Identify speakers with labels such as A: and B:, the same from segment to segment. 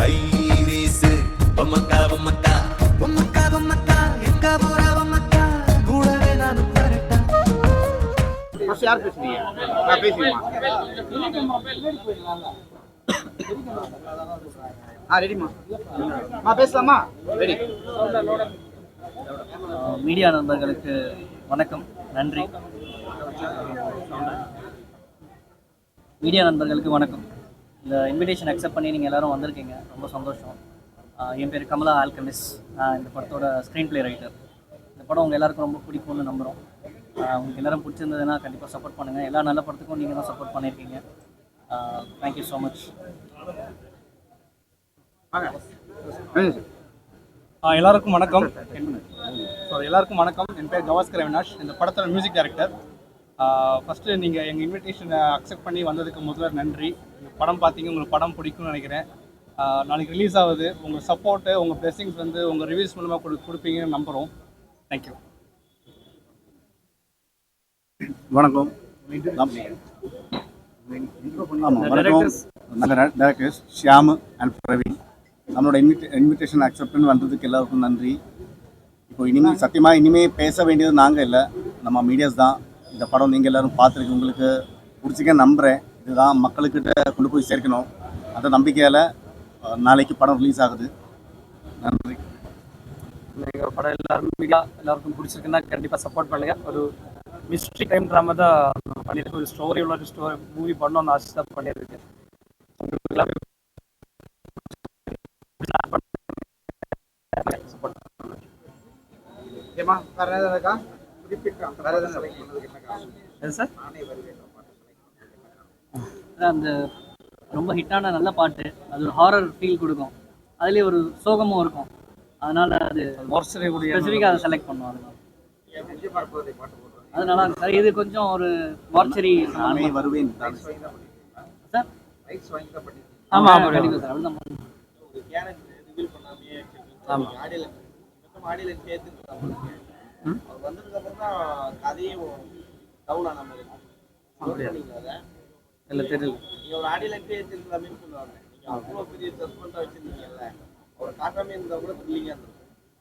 A: கை வீசு பொம்மக்கா பொம்மக்கா பொம்மக்கா பொம்மக்கா எங்க போறா பொம்மக்கா கூடவே நானும் வரட்டா.
B: யார் பேசுறீங்க? நான் பேசுறேன். ரெடிமா பேசலாமா? ரெடி.
C: மீடியா நண்பர்களுக்கு வணக்கம், நன்றி. மீடியா நண்பர்களுக்கு வணக்கம். இந்த இன்விடேஷன் அக்செப்ட் பண்ணி நீங்கள் எல்லோரும் வந்திருக்கீங்க, ரொம்ப சந்தோஷம். என் பேர் கமலா ஆல்கமிஸ், நான் இந்த படத்தோட ஸ்க்ரீன் ப்ளே ரைட்டர். இந்த படம் உங்கள் எல்லாருக்கும் ரொம்ப பிடிக்கும்னு நம்புகிறோம். உங்களுக்கு எல்லோரும் பிடிச்சிருந்ததுன்னா கண்டிப்பாக சப்போர்ட் பண்ணுங்கள். எல்லா நல்ல படத்துக்கும் நீங்கள் தான் சப்போர்ட் பண்ணியிருக்கீங்க. Thank you so much.
D: எல்லாருக்கும் வணக்கம். எல்லாருக்கும் வணக்கம். என் பேர் கவாஸ்கர் அவினாஷ், இந்த படத்தோட மியூசிக் டைரக்டர். ஃபஸ்ட்டு நீங்கள் எங்கள் இன்விடேஷனை அக்செப்ட் பண்ணி வந்ததுக்கு முதல்ல நன்றி. இந்த படம் பார்த்தீங்க, உங்களுக்கு படம் பிடிக்கும்னு நினைக்கிறேன். நாளைக்கு ரிலீஸ் ஆகுது. உங்கள் சப்போர்ட்டு, உங்கள் பிளெஸிங்ஸ் வந்து உங்கள் ரிவ்யூஸ் மூலமாக கொடுப்பீங்கன்னு நம்புகிறோம். தேங்க்யூ.
B: வணக்கம். வணக்கம் டைரக்டர்ஸ் ஷியாம் அண்ட் பிரவீன். நம்மளோட இன்விடேஷன் அக்செப்ட் பண்ணி வந்ததுக்கு எல்லாருக்கும் நன்றி. இப்போ இனிமேல் பேச வேண்டியது நாங்கள் இல்லை, நம்ம மீடியாஸ் தான். இந்த படம் நீங்கள் எல்லோரும் பார்த்துருக்கு, உங்களுக்கு பிடிச்சிக்க நம்புகிறேன். இதுதான் மக்களுக்கிட்ட கொண்டு போய் சேர்க்கணும். அந்த நம்பிக்கையால் நாளைக்கு படம் ரிலீஸ் ஆகுது. நன்றி.
C: எங்கள் படம் எல்லாருக்கும் பிடிச்சிருக்குன்னா கண்டிப்பாக சப்போர்ட் பண்ணுங்கள். ஒரு மிஸ்ட்ரி டைம் ட்ராமா தான் பண்ணியிருக்கேன். ஒரு ஸ்டோரி உள்ள ஒரு ஸ்டோரி மூவி பண்ணணும்னு ஆசை தான் பண்ணியிருக்கேன். அந்த ரொம்ப ஹிட்டான நல்ல பாட்டு, அது ஒரு ஹாரர் ஃபீல் கொடுக்கும், அதுலேயே ஒரு சோகமும் இருக்கும். அதனால அது ஸ்பெசிஃபிக்காக அதை செலக்ட் பண்ணுவோம். அதனால சார் இது கொஞ்சம் ஒரு மார்ச்சரி
B: வருவேன்
C: சார். ஆமாம் கண்டிப்பாக சார், அப்படிதான். ஆமாம் இல்லை தெரியல.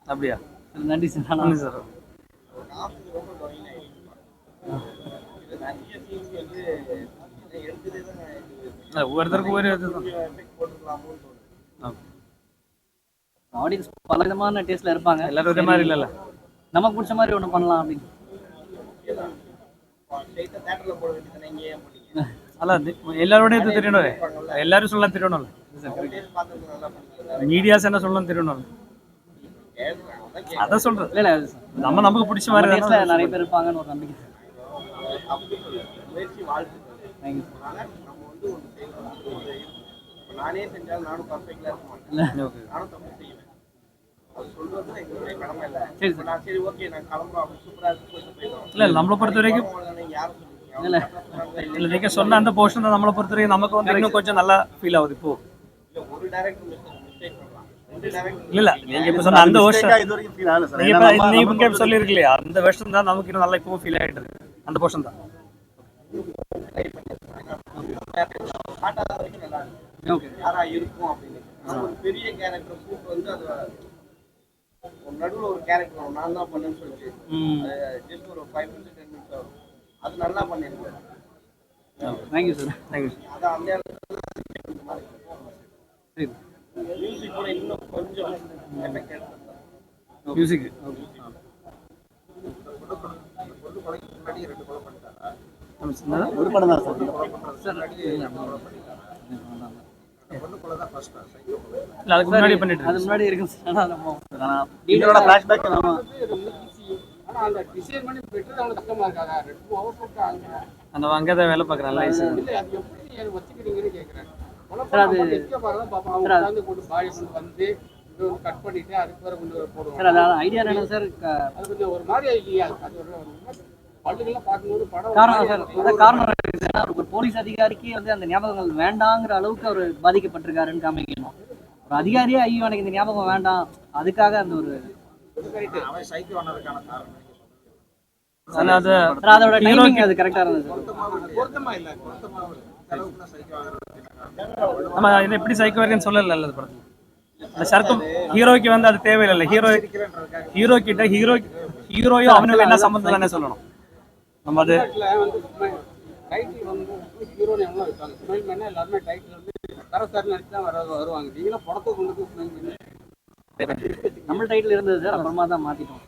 C: அப்படியா? நன்றி சார். நன்றி சார். ஒவ்வொருத்தருக்கும் ஒவ்வொரு ஆடியன்ஸ் பல விதமான டேஸ்ட்ல இருப்பாங்க. எல்லாரும் ஒரே மாதிரி இல்லைல்ல, நமக்கு பிடிச்ச மாதிரி ஒன்று பண்ணலாம் அப்படின்னு. அல்ல எல்லாரோட இது தெரியணும், எல்லாரும் சொல்லலாம் தெரியணும்ல. மீடியாஸ் என்ன சொல்லலாம் தெரியணும்ல, அதான் சொல்றேன். இல்லை இல்லை, நமக்கு பிடிச்ச மாதிரி நிறைய பேர் இருப்பாங்கன்னு ஒரு நம்பிக்கை.
E: நானே செஞ்சாலும் நானும் பர்ஃபெக்ட்டா இருக்க மாட்டேன். நானும் தப்பு செய்வேன். அது சொல்றது எங்களுடைய கடமை இல்லை. சரி சார், சரி ஓகே நான் கிளம்புறோம், அப்படி சூப்பரா இருக்கு போயிடும்.
C: இல்லை நம்மளை பொறுத்த வரைக்கும் இல்லை இல்லை, நீங்கள் சொன்ன அந்த போர்ஷன் தான் நம்மளை பொறுத்த வரைக்கும் நமக்கு வந்து இன்னும் கொஞ்சம் நல்லா ஃபீல் ஆகுது. இப்போ
E: ஒரு டைரக்டர் மிஸ்டேக் பண்ணலாம், ரெண்டு டைரக்டர்
C: இல்லை நீங்கள் இப்போ சொன்ன அந்த போர்ஷன் நீங்கள் இப்போ சொல்லியிருக்கலையா, அந்த வெர்ஷன் தான் நமக்கு இன்னும் நல்லா இப்போ ஃபீல் ஆகிட்டு இருக்கு. அந்த போர்ஷன் தான்
E: யாரா இருக்கும் அப்படின்னு. ஒரு பெரிய கேரக்டர் கூட்டு வந்து அது ஒரு நடுவில் ஒரு கேரக்டர் நான் தான் பண்ணேன்னு சொல்லிட்டு ஜஸ்ட் ஒரு 5 minutes 10 minutes ஆகும். அது நல்லா பண்ணிருக்கேன்.
C: Thank you sir. தேங்க்யூ.
E: அதான் அந்த மியூசிக் கூட இன்னும் கொஞ்சம் எஃபெக்ட் எடுத்து
C: மியூசிக்
B: ஒரு படம் தான் சார்.
C: அதுக்கு முன்னாடி பண்ணிட்டு அது முன்னாடி இருக்கு சார்.
B: இதோட ஃபிளாஷ்பேக்
C: அந்த அங்கே தான் வேலை பார்க்குறேன். சார் அதான் ஐடியா என்ன சார், ஒரு மாதிரி ஐடியா காரணம் சார். அதான் காரணம் ஒரு போலீஸ் அதிகாரிக்கு வந்து அந்த ஞாபகங்கள் வேண்டாங்கிற அளவுக்கு அவர் பாதிக்கப்பட்டிருக்காருன்னு காமிக்கணும். ஒரு அதிகாரியே ஐயோ எனக்கு இந்த ஞாபகம் வேண்டாம், அதுக்காக அந்த ஒரு அதோட டைமிங் அது கரெக்டா இருந்தது. ஆமா, இது எப்படி சைக்கோ இருக்குன்னு சொல்லல அந்த படத்துல.
F: அந்த சரக்கு ஹீரோக்கு வந்து அது தேவையில்லை. ஹீரோ கிட்ட ஹீரோயும் அவனுக்கு என்ன சம்மந்தம் தானே சொல்லணும். நம்ம அது
G: டைட்டில் வந்து ஹீரோனி எல்லாம் வைப்பாங்க. ஸ்மைல் பண்ணா எல்லாருமே டைட்டில் வந்து கரசார் நடிச்சு தான் வருவாங்க. நீங்களும் படத்துக்கு கொண்டு ஸ்மைல் பண்ணி
C: தமிழ் டைட்டில் இருந்தது சார், அப்புறமா தான் மாத்திட்டோம்.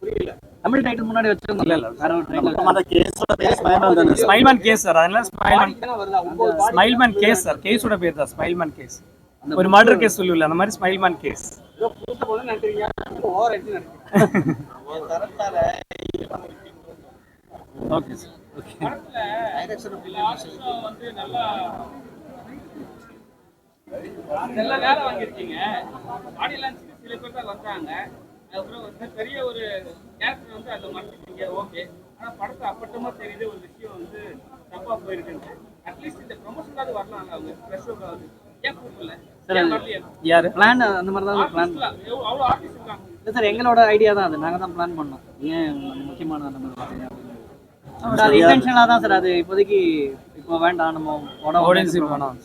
G: புரியல.
C: தமிழ் டைட்டில் முன்னாடி வச்சிருந்தோம்.
F: இல்ல
C: வேற ஒரு டைட்டில்.
F: ஸ்மைல்மேன் case sir. அதனால
G: வருதா 9
F: ஸ்மைல்மேன் கேஸ் சார். கேஸோட பேர் தான் ஸ்மைல்மேன் கேஸ். ஒரு மர்டர் கேஸ் சொல்லுவில்ல, அந்த மாதிரி ஸ்மைல்மேன் கேஸ்.
G: ஏதோ புதுசு போல நினைக்கிறீங்க. ஓவர் அடிச்சு நினைக்கிறேன்.
F: Okay sir.
G: நல்ல வேலை வாங்கியிருக்கீங்க. ஆடியன்ஸ்க்கு சில பேர் தான் வந்தாங்க. அதுக்கப்புறம் வந்து பெரிய ஒரு கேரக்டர் வந்து அதை மறைச்சிட்டீங்க. ஓகே. ஆனால் படத்தை அப்பட்டமா தெரியுது ஒரு விஷயம் வந்து தப்பா போயிருக்குன்னு. அட்லீஸ்ட் இந்த ப்ரொமோஷனாவது வரலாம்ல அவங்க ஃப்ரெஷ்ஷாவது. ஏன் கூப்பிடல?
C: யாரு பிளான் அந்த மாதிரி தான் பிளான்.
G: அவ்வளோ ஆர்டிஸ்ட் இருக்காங்க.
C: இல்லை சார், எங்களோட ஐடியா தான் அது. நாங்கள் தான் பிளான் பண்ணோம். ஏன் முக்கியமான அந்த மாதிரி அது இன்டென்ஷனாக தான் சார். அது இப்போதைக்கு இப்போ வேண்டாம், நம்ம
F: ஆடியன்ஸ் வேணாம்.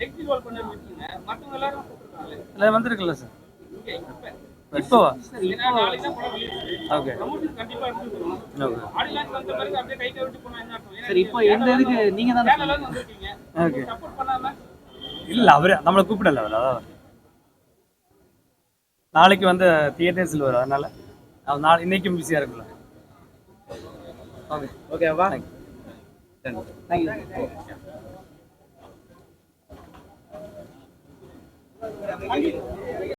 G: நெக்ஸ்ட் ரோல் பண்ண இருக்கீங்க. மற்றவங்க எல்லாரும் கூப்பிட்டுருக்காங்க.
F: இல்லை வந்திருக்குல்ல சார். இப்போவா?
G: ஏன்னா நாளைக்கு தான் படம் ரிலீஸ்.
F: ஓகே
G: ப்ரமோஷன் கண்டிப்பா இருந்துரும்.
F: ஓகே
G: ஆடியன்ஸ் வந்த பிறகு அப்படியே கை கை விட்டு போனா என்ன அர்த்தம்?
C: சார், இப்போ எந்த இதுக்கு நீங்கள் தான்
G: சேனல்ல இருந்து வந்திருக்கீங்க.
F: ஓகே.
G: சப்போர்ட் பண்ணாம
F: இல்லை அவரு நம்மளை கூப்பிடல. அவர் அதான் நாளைக்கு வந்து தியேட்டர்ஸில் வரும். அதனால அவர் நாளை இன்னைக்கும் பிஸியாக இருக்குல்ல. ஓகே
C: ஓகேவா? தேங்க்யூ.